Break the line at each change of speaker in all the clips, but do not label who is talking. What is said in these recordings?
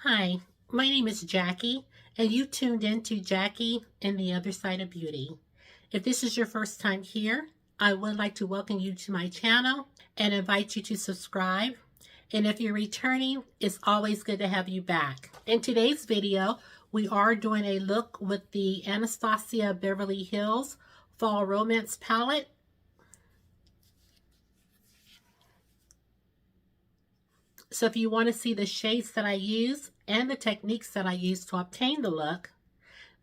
Hi, my name is Jackie, and you tuned in to Jackie and the Other Side of Beauty. If this is your first time here, I would like to welcome you to my channel and invite you to subscribe. And if you're returning, it's always good to have you back. In today's video, we are doing a look with the Anastasia Beverly Hills Fall Romance palette. So if you want to see the shades that I use and the techniques that I use to obtain the look,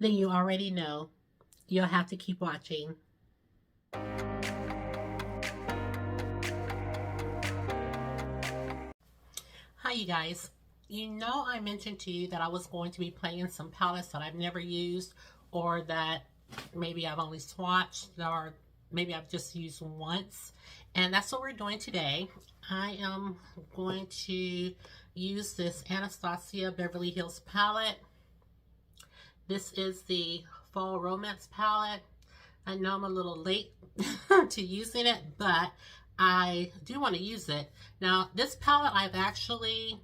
then you already know. You'll have to keep watching. Hi you guys. You know I mentioned to you that I was going to be playing some palettes that I've never used, or that maybe I've only swatched, or maybe I've just used once. And that's what we're doing today. I am going to use this Anastasia Beverly Hills palette. This is the Fall Romance palette. I know I'm a little late to using it, but I do want to use it. Now, this palette I've actually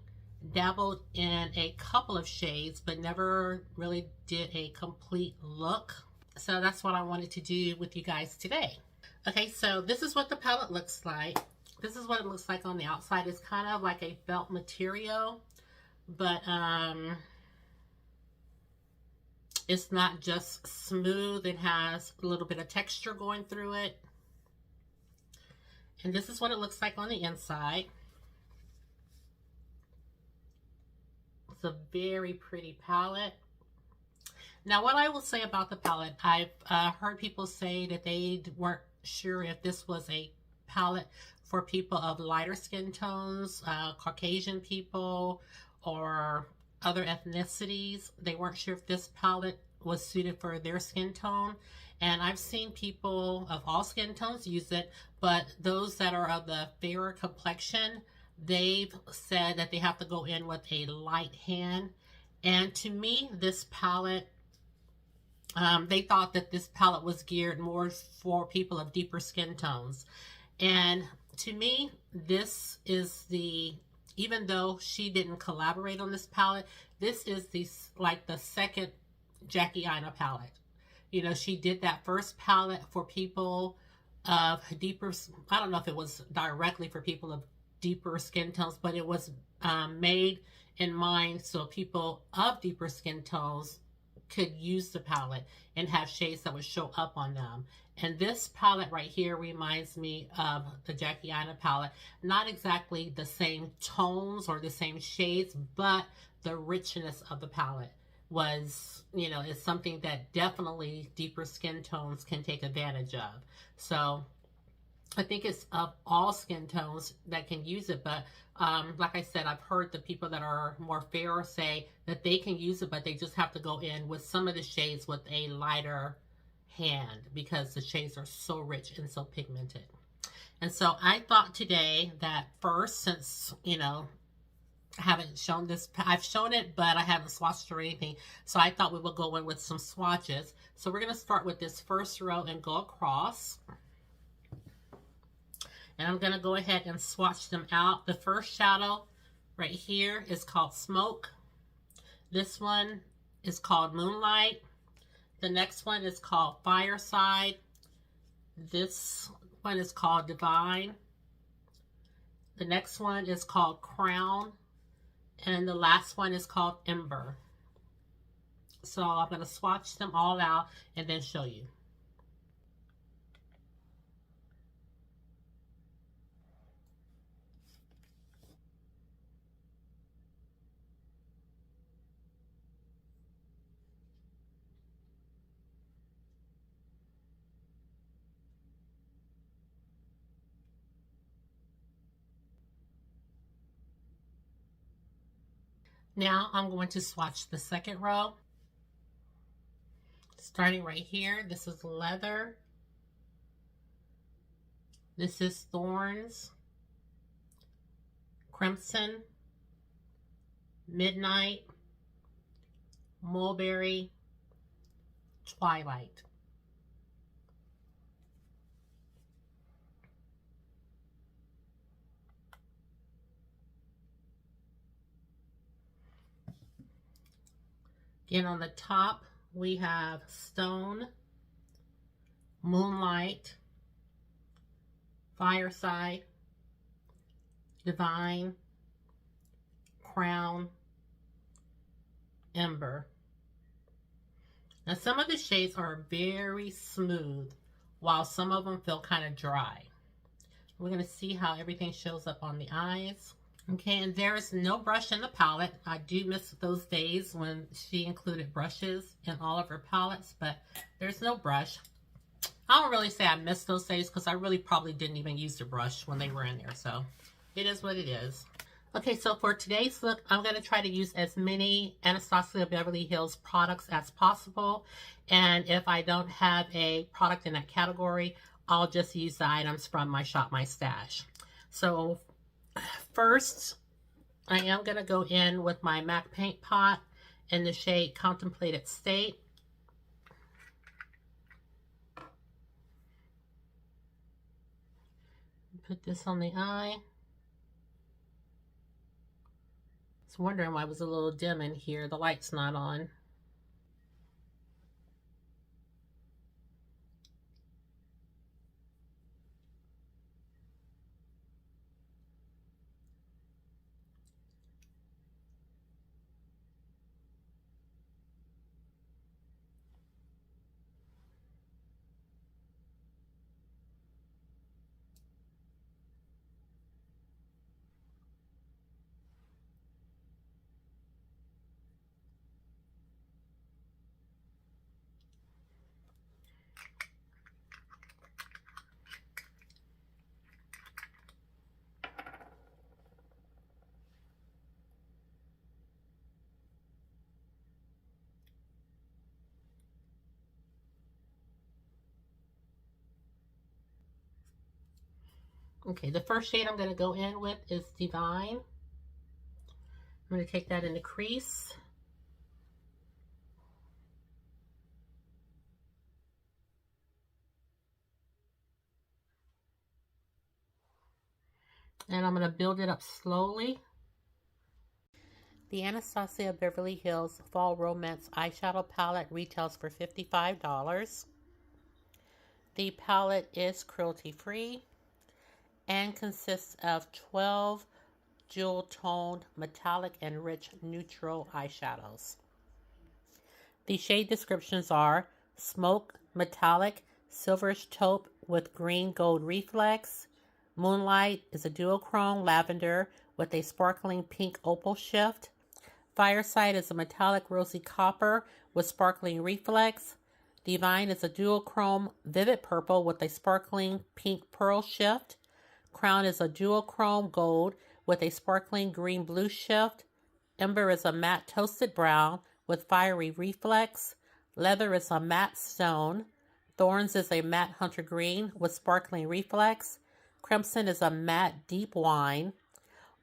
dabbled in a couple of shades, but never really did a complete look. So that's what I wanted to do with you guys today. Okay, so this is what the palette looks like. This is what it looks like on the outside. It's kind of like a felt material, but it's not just smooth. It has a little bit of texture going through it. And this is what it looks like on the inside. It's a very pretty palette. Now, what I will say about the palette, I've heard people say that they weren't sure if this was a palette for people of lighter skin tones, Caucasian people, or other ethnicities. They weren't sure if this palette was suited for their skin tone. And I've seen people of all skin tones use it, but those that are of the fairer complexion, they've said that they have to go in with a light hand. And to me, this palette, they thought that this palette was geared more for people of deeper skin tones. And to me, this is even though she didn't collaborate on this palette, this is like the second Jackie Aina palette. You know, she did that first palette for people of deeper, I don't know if it was directly for people of deeper skin tones, but it was made in mind so people of deeper skin tones could use the palette and have shades that would show up on them. And this palette right here reminds me of the Jackie Aina palette. Not exactly the same tones or the same shades, but the richness of the palette was, you know, is something that definitely deeper skin tones can take advantage of. So I think it's of all skin tones that can use it, but like I said, I've heard the people that are more fair say that they can use it, but they just have to go in with some of the shades with a lighter hand because the shades are so rich and so pigmented. And so I thought today that first, since, you know, I haven't shown this, I've shown it, but I haven't swatched or anything. So I thought we would go in with some swatches. So we're going to start with this first row and go across. And I'm going to go ahead and swatch them out. The first shadow right here is called Smoke. This one is called Moonlight. The next one is called Fireside. This one is called Divine. The next one is called Crown. And the last one is called Ember. So I'm going to swatch them all out and then show you. Now I'm going to swatch the second row. Starting right here, this is Leather. This is Thorns, Crimson, Midnight, Mulberry, Twilight. Again, on the top, we have Stone, Moonlight, Fireside, Divine, Crown, Ember. Now, some of the shades are very smooth, while some of them feel kind of dry. We're going to see how everything shows up on the eyes. Okay, and there's no brush in the palette. I do miss those days when she included brushes in all of her palettes, but there's no brush. I don't really say I miss those days because I really probably didn't even use the brush when they were in there, so it is what it is. Okay, so for today's look, I'm going to try to use as many Anastasia Beverly Hills products as possible, and if I don't have a product in that category, I'll just use the items from my Shop My Stash. So first, I am going to go in with my MAC paint pot in the shade Contemplated State. Put this on the eye. I was wondering why it was a little dim in here. The light's not on. Okay, the first shade I'm going to go in with is Divine. I'm going to take that in the crease. And I'm going to build it up slowly. The Anastasia Beverly Hills Fall Romance eyeshadow palette retails for $55. The palette is cruelty-free and consists of 12 jewel-toned metallic and rich neutral eyeshadows. The shade descriptions are Smoke, Metallic, Silverish Taupe with Green Gold Reflex. Moonlight is a duochrome lavender with a sparkling pink opal shift. Fireside is a metallic rosy copper with sparkling reflex. Divine is a duochrome vivid purple with a sparkling pink pearl shift. Crown is a duochrome gold with a sparkling green blue shift. Ember is a matte toasted brown with fiery reflex. Leather is a matte stone. Thorns is a matte hunter green with sparkling reflex. Crimson is a matte deep wine.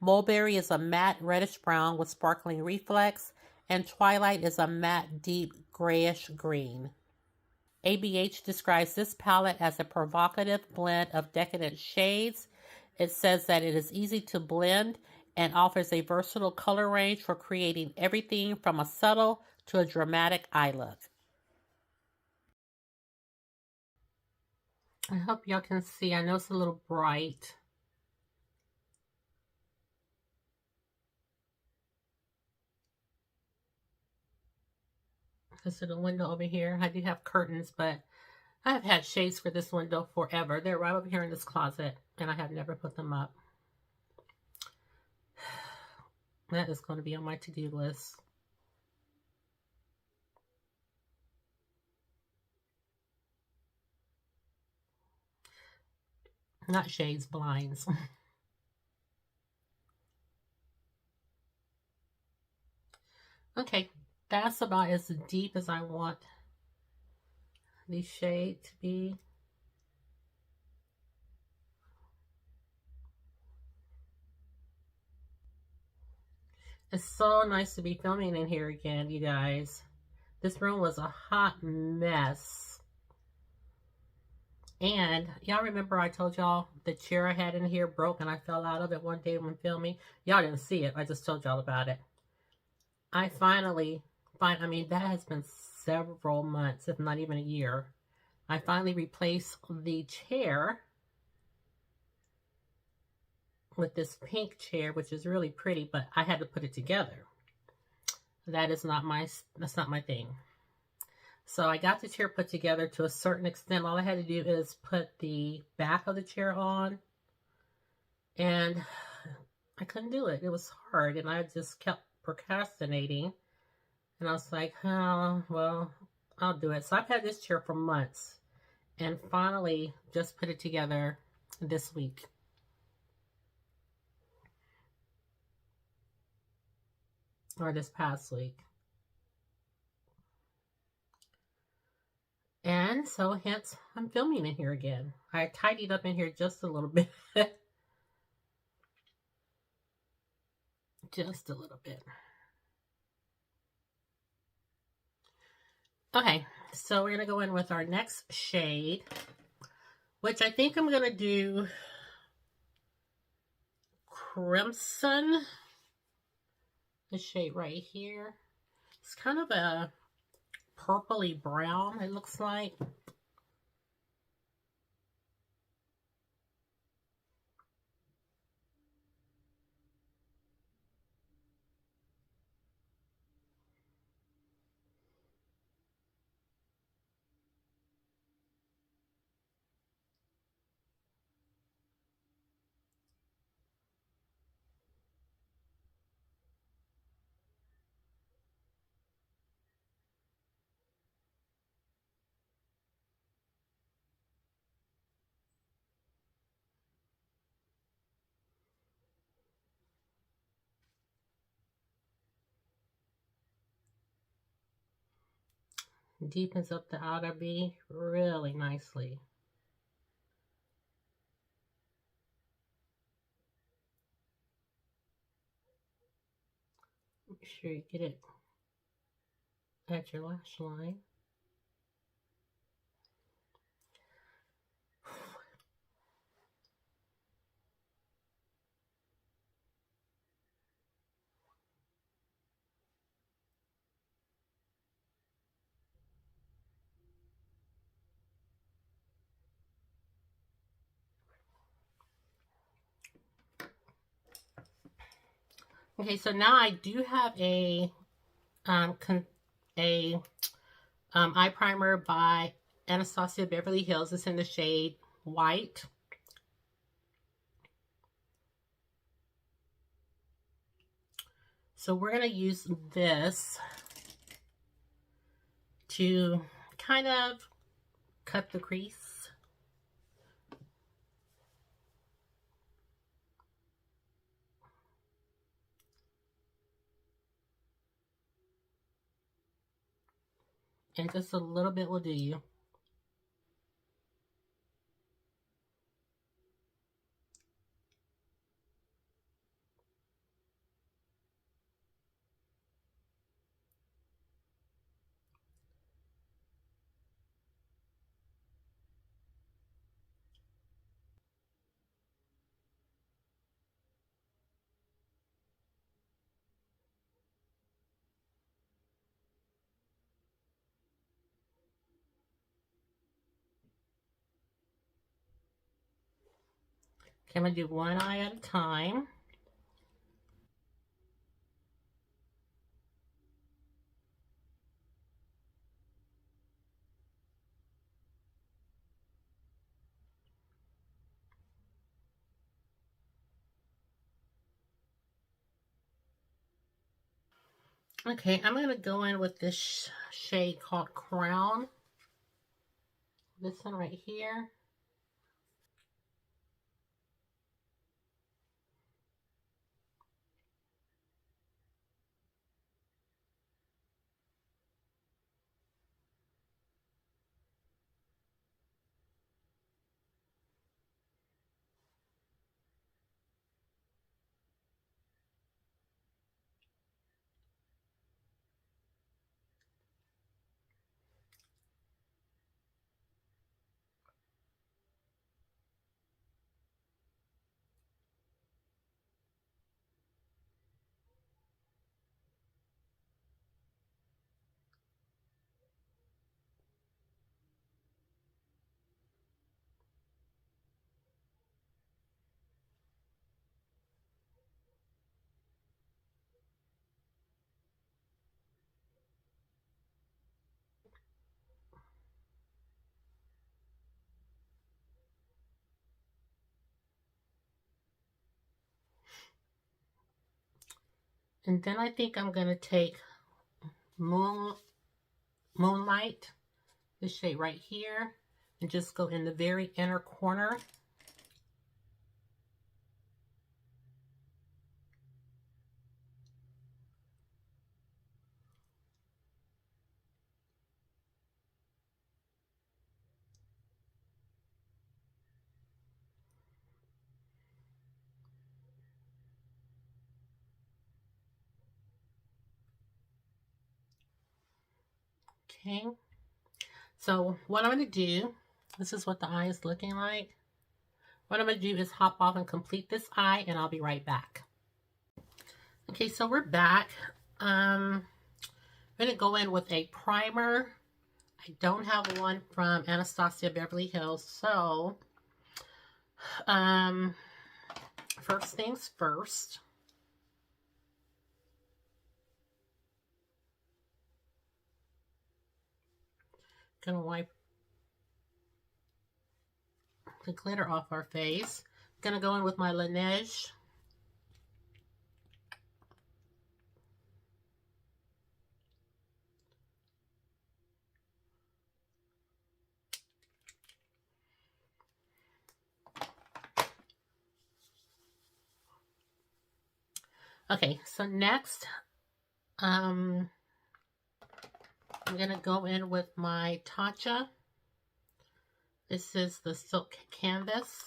Mulberry is a matte reddish brown with sparkling reflex. And Twilight is a matte deep grayish green. ABH describes this palette as a provocative blend of decadent shades. It says that it is easy to blend and offers a versatile color range for creating everything from a subtle to a dramatic eye look. I hope y'all can see. I know it's a little bright. Because of the window over here. I do have curtains, but I have had shades for this window forever. They're right over here in this closet, and I have never put them up. That is going to be on my to-do list. Not shades, blinds. Okay, that's about as deep as I want the shade to be. It's so nice to be filming in here again, you guys. This room was a hot mess. And y'all remember I told y'all the chair I had in here broke and I fell out of it one day when filming? Y'all didn't see it. I just told y'all about it. I finally I mean, that has been several months, if not even a year. I finally replaced the chair with this pink chair, which is really pretty, but I had to put it together. That's not my thing. So I got the chair put together to a certain extent. All I had to do is put the back of the chair on, and I couldn't do it. It was hard, and I just kept procrastinating. And I was like, oh, well, I'll do it. So I've had this chair for months, and finally just put it together this week. Or this past week. And so hence I'm filming in here again. I tidied up in here just a little bit. Just a little bit. Okay, so we're going to go in with our next shade, which I think I'm going to do Crimson. This shade right here. It's kind of a purpley brown, it looks like. Deepens up the outer V really nicely. Make sure you get it at your lash line. Okay, so now I do have a eye primer by Anastasia Beverly Hills. It's in the shade White. So we're going to use this to kind of cut the crease. And just a little bit will do you. Okay, I'm going to do one eye at a time. Okay, I'm going to go in with this shade called Crown. This one right here. And then I think I'm going to take Moonlight, this shade right here, and just go in the very inner corner. Okay, so what I'm going to do, this is what the eye is looking like. What I'm going to do is hop off and complete this eye, and I'll be right back. Okay, so we're back. I'm going to go in with a primer. I don't have one from Anastasia Beverly Hills, so first things first. Gonna wipe the glitter off our face. Gonna go in with my Laneige. Okay, so next, I'm gonna go in with my Tatcha. This is the Silk Canvas.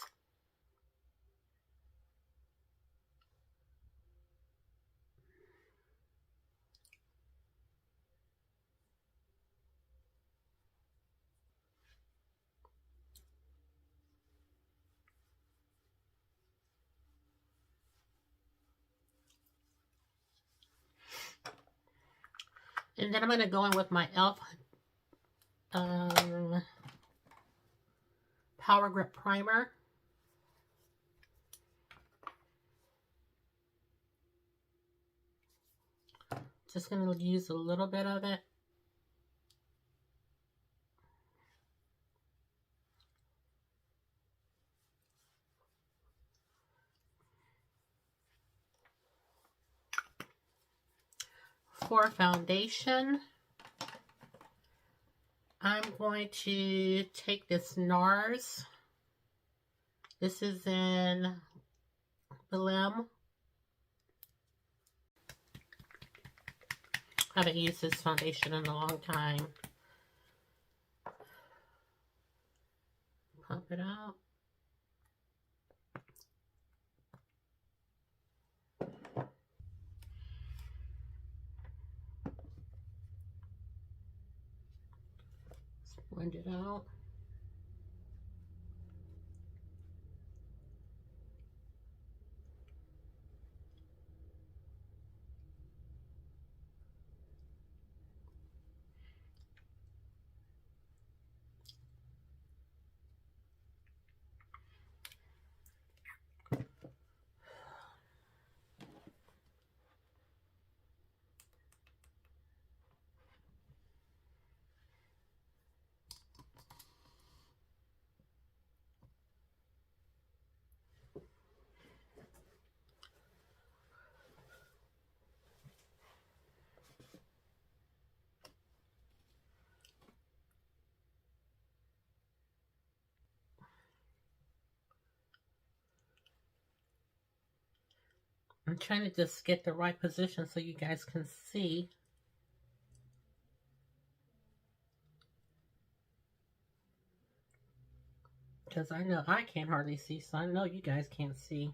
And then I'm going to go in with my e.l.f. Power Grip Primer. Just going to use a little bit of it. For foundation, I'm going to take this NARS. This is in Sublime. I haven't used this foundation in a long time. Pump it out. Blend it out. I'm trying to just get the right position so you guys can see. Because I know I can't hardly see, so I know you guys can't see.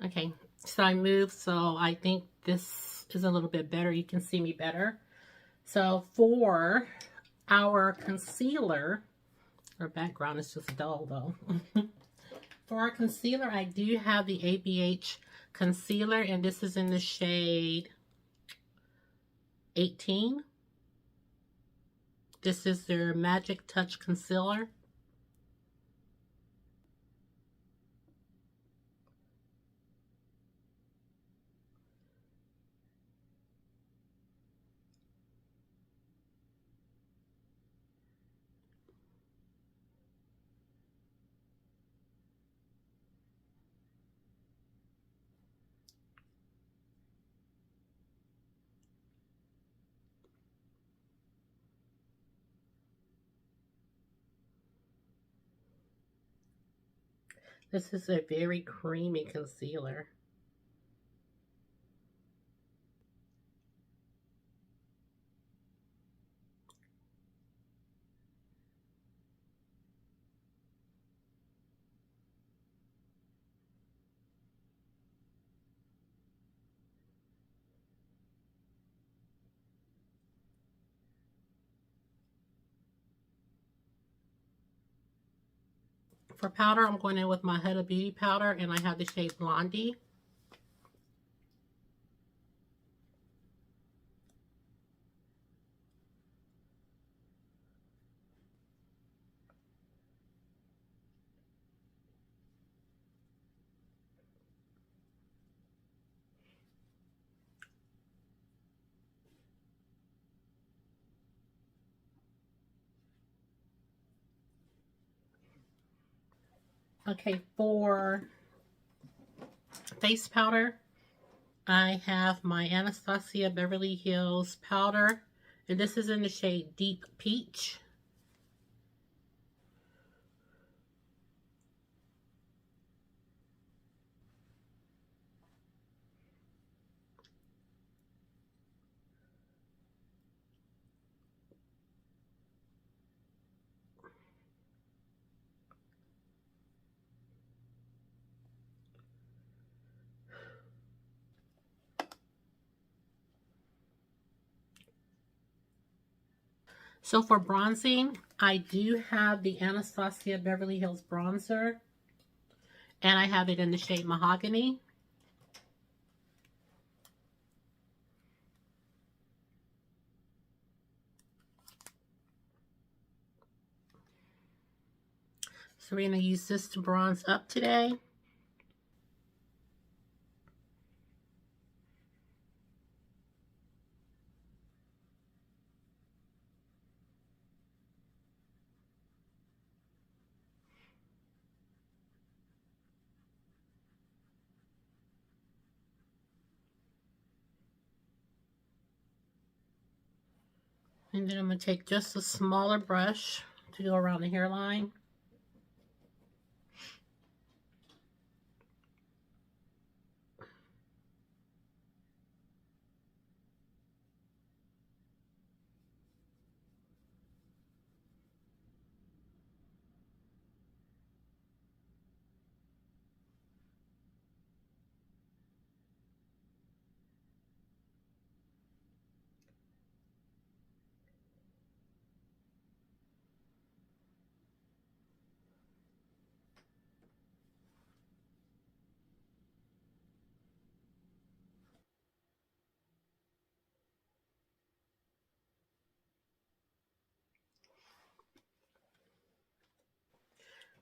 Okay, so I moved, so I think this is a little bit better. You can see me better. So for our concealer, our background is just dull though. For our concealer, I do have the ABH concealer, and this is in the shade 18. This is their Magic Touch Concealer. This is a very creamy concealer. For powder, I'm going in with my Huda Beauty powder, and I have the shade Blondie. Okay, for face powder, I have my Anastasia Beverly Hills powder, and this is in the shade Deep Peach. So for bronzing, I do have the Anastasia Beverly Hills bronzer, and I have it in the shade Mahogany. So we're going to use this to bronze up today. And then I'm going to take just a smaller brush to go around the hairline.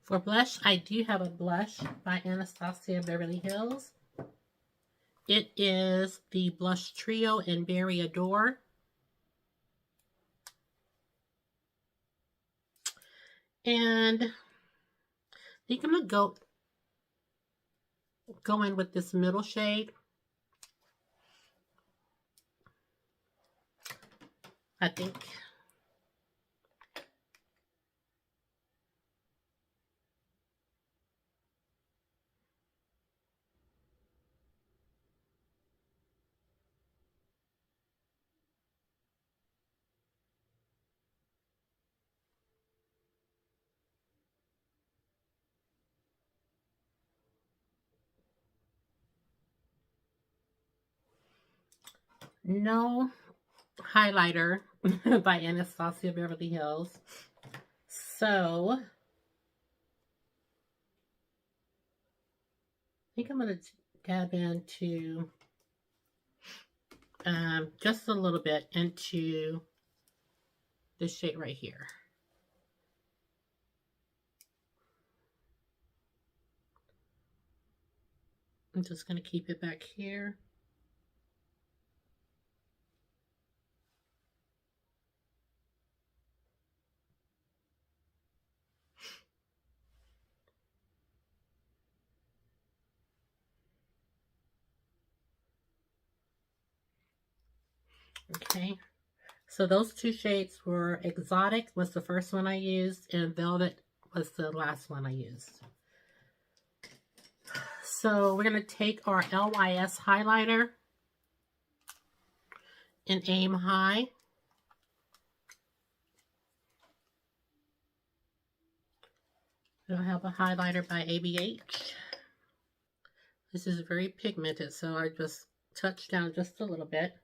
For blush, I do have a blush by Anastasia Beverly Hills. It is the Blush Trio in Berry Adore. And I think I'm going to go in with this middle shade. I think. No highlighter by Anastasia Beverly Hills. So think I'm going to dab into just a little bit into this shade right here. I'm just going to keep it back here. Okay, so those two shades were Exotic was the first one I used, and Velvet was the last one I used. So we're going to take our LYS highlighter and aim high. I have a highlighter by ABH. This is very pigmented, so I just touch down just a little bit.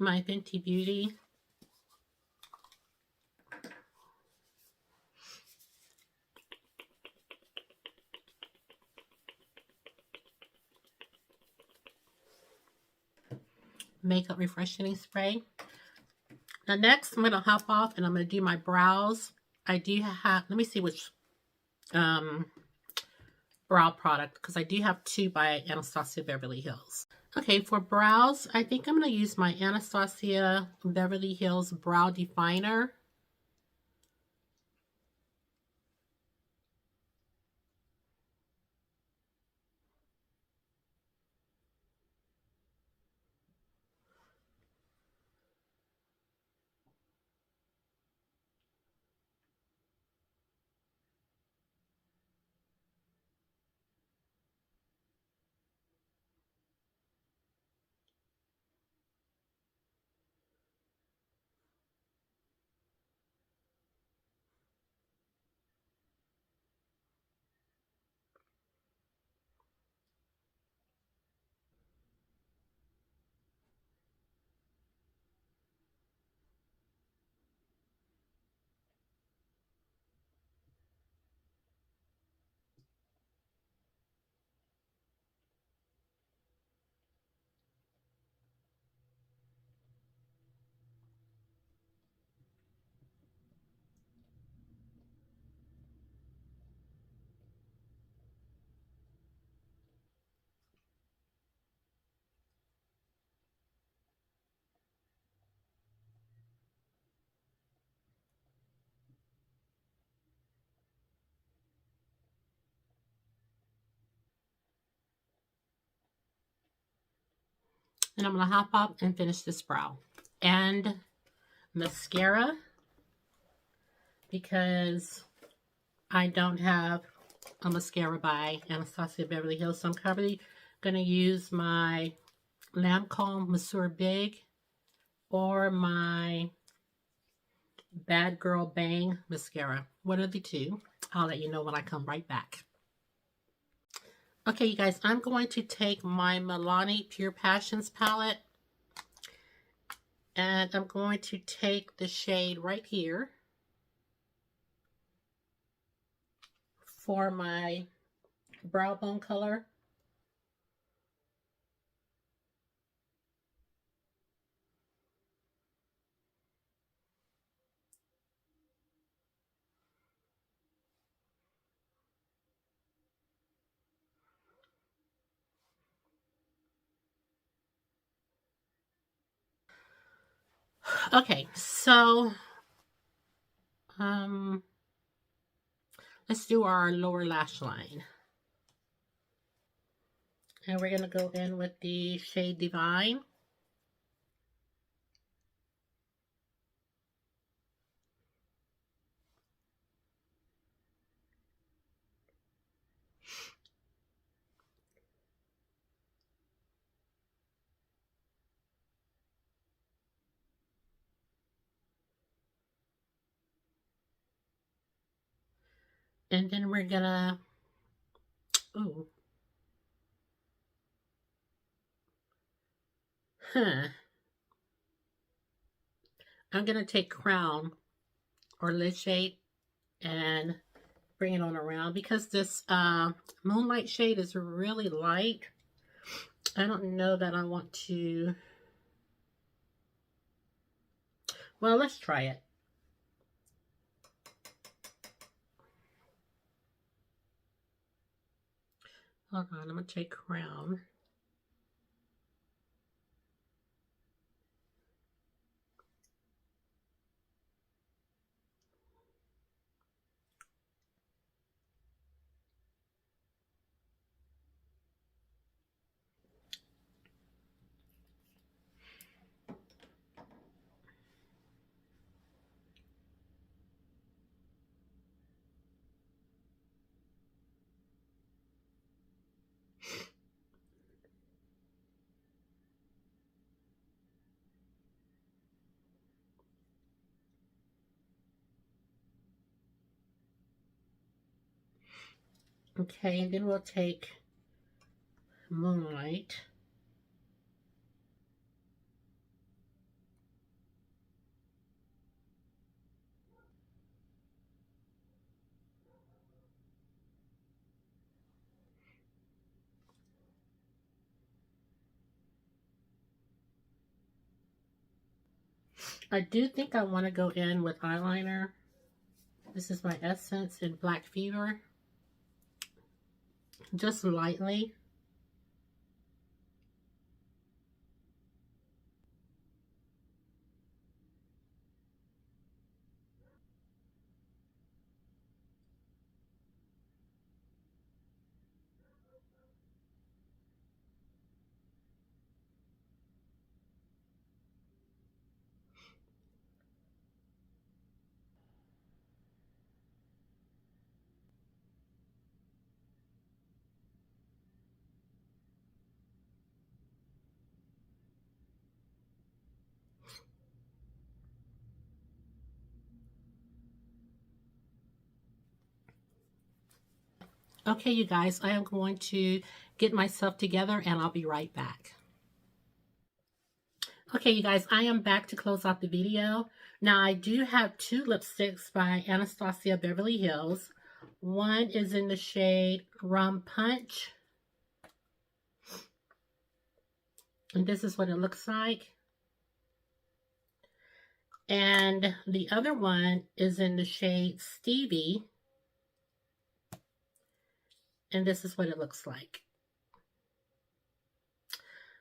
My Fenty Beauty Makeup Refreshing Spray. Now next, I'm going to hop off and I'm going to do my brows. I do have, let me see which brow product, because I do have two by Anastasia Beverly Hills. Okay, for brows, I think I'm going to use my Anastasia Beverly Hills Brow Definer. And I'm going to hop up and finish this brow. And mascara, because I don't have a mascara by Anastasia Beverly Hills. So I'm probably going to use my Lancôme Monsieur Big or my Bad Girl Bang mascara. One of the two. I'll let you know when I come right back. Okay, you guys, I'm going to take my Milani Pure Passions palette. And I'm going to take the shade right here for my brow bone color. Okay, so let's do our lower lash line. And we're going to go in with the shade Divine. And then we're gonna, ooh, I'm gonna take Crown or Lid Shade and bring it on around because this Moonlight shade is really light. I don't know that I want to, well, let's try it. Hold on, I'm gonna take Crown. Okay, and then we'll take Moonlight. I do think I want to go in with eyeliner. This is my Essence in Black Fever. Just lightly. Okay, you guys, I am going to get myself together and I'll be right back. Okay, you guys, I am back to close out the video. Now, I do have two lipsticks by Anastasia Beverly Hills. One is in the shade Rum Punch. And this is what it looks like. And the other one is in the shade Stevie. And this is what it looks like.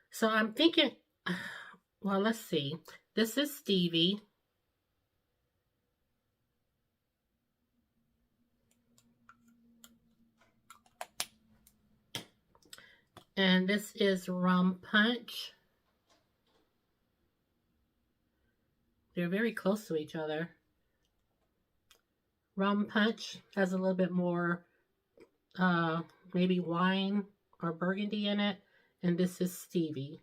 So I'm thinking, well, let's see. This is Stevie. And this is Rum Punch. They're very close to each other. Rum Punch has a little bit more maybe wine or burgundy in it. And this is Stevie.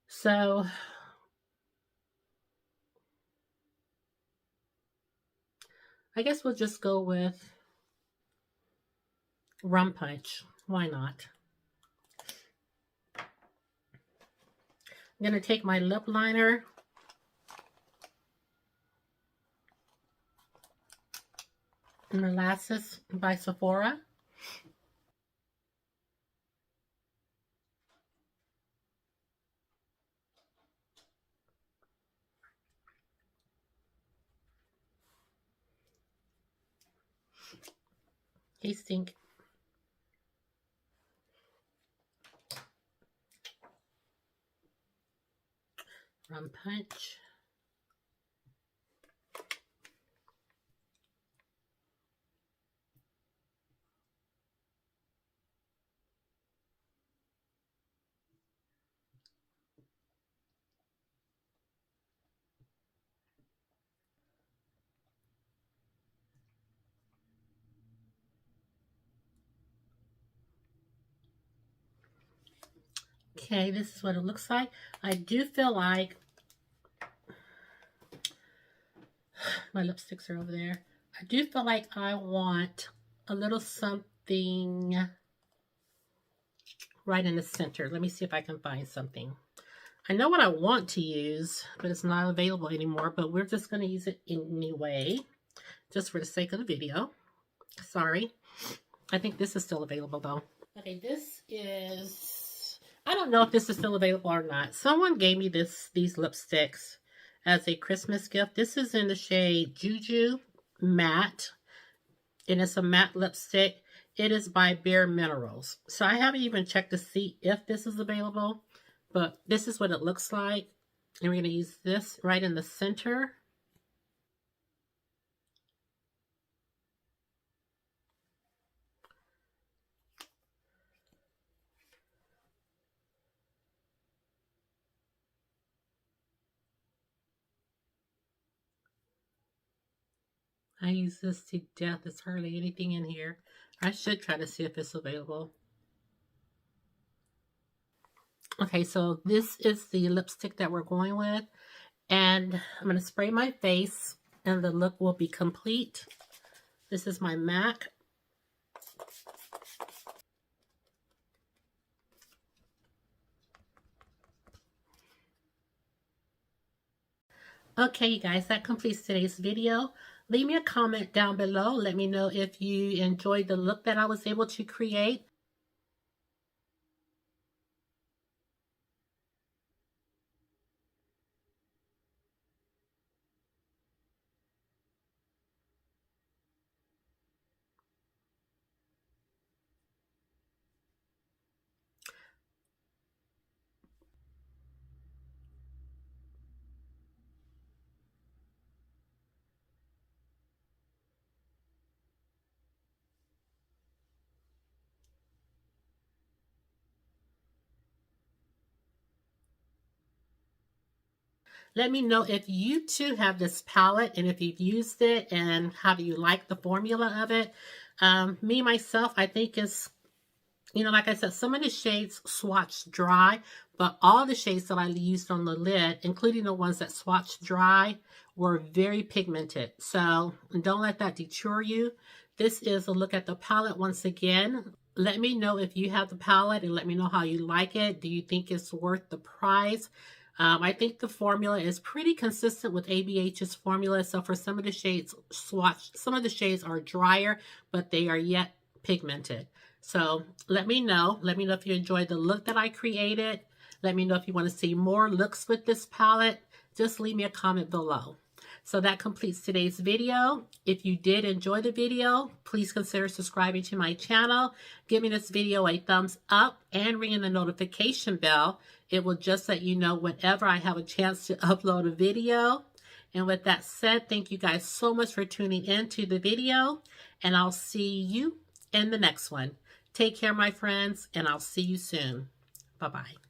So I guess we'll just go with Rum Punch. Why not? I'm going to take my lip liner. Molasses by Sephora. Tasting. Rum Punch. Okay, this is what it looks like. I do feel like my lipsticks are over there. I do feel like I want a little something right in the center. Let me see if I can find something. I know what I want to use, but it's not available anymore, but we're just going to use it anyway, just for the sake of the video. Sorry. I think this is still available though. Okay, this is, I don't know if this is still available or not. Someone gave me these lipsticks as a Christmas gift. This is in the shade Juju Matte, and it's a matte lipstick. It is by Bare Minerals. So I haven't even checked to see if this is available, but this is what it looks like. And we're going to use this right in the center. I use this to death. There's hardly anything in here. I should try to see if it's available. Okay, so this is the lipstick that we're going with. And I'm going to spray my face and the look will be complete. This is my MAC. Okay, you guys, that completes today's video. Leave me a comment down below. Let me know if you enjoyed the look that I was able to create. Let me know if you too have this palette and if you've used it and how do you like the formula of it. Me, myself, I think it's, you know, like I said, some of the shades swatch dry, but all the shades that I used on the lid, including the ones that swatch dry, were very pigmented. So don't let that deter you. This is a look at the palette once again. Let me know if you have the palette and let me know how you like it. Do you think it's worth the price? I think the formula is pretty consistent with ABH's formula. So for some of the shades swatched, some of the shades are drier, but they are yet pigmented. So let me know. Let me know if you enjoyed the look that I created. Let me know if you want to see more looks with this palette. Just leave me a comment below. So that completes today's video. If you did enjoy the video, please consider subscribing to my channel, giving this video a thumbs up, and ringing the notification bell. It will just let you know whenever I have a chance to upload a video. And with that said, thank you guys so much for tuning in to the video, and I'll see you in the next one. Take care, my friends, and I'll see you soon. Bye-bye.